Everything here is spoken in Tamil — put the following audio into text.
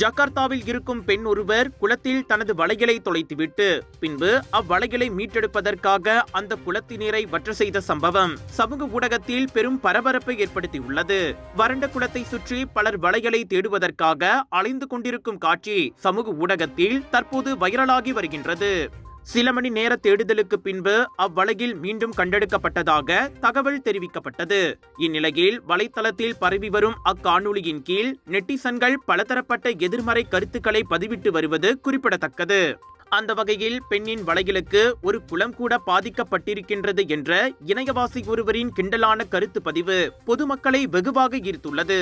ஜகார்த்தாவில் இருக்கும் பெண் ஒருவர் குளத்தில் தனது வளையலை தொலைத்துவிட்டு பின்பு அவ்வளையலை மீட்டெடுப்பதற்காக அந்த குளத்து நீரை வற்ற செய்த சம்பவம் சமூக ஊடகத்தில் பெரும் பரபரப்பை ஏற்படுத்தியுள்ளது. வறண்ட குளத்தை சுற்றி பலர் வளையலை தேடுவதற்காக அலைந்து கொண்டிருக்கும் காட்சி சமூக ஊடகத்தில் தற்போது வைரலாகி வருகின்றது. சில மணி நேர தேடுதலுக்கு பின்பு அவ்வளையில் மீண்டும் கண்டெடுக்கப்பட்டதாக தகவல் தெரிவிக்கப்பட்டது. இந்நிலையில் வலைத்தளத்தில் பரவி வரும் அக்காணொளியின் கீழ் நெட்டிசன்கள் பலதரப்பட்ட எதிர்மறை கருத்துக்களை பதிவிட்டு வருவது குறிப்பிடத்தக்கது. அந்த வகையில் பெண்ணின் வளையலுக்கு ஒரு குளம் கூட பாதிக்கப்பட்டிருக்கின்றது என்ற இணையவாசி ஒருவரின் கிண்டலான கருத்து பதிவு பொதுமக்களை வெகுவாக ஈர்த்துள்ளது.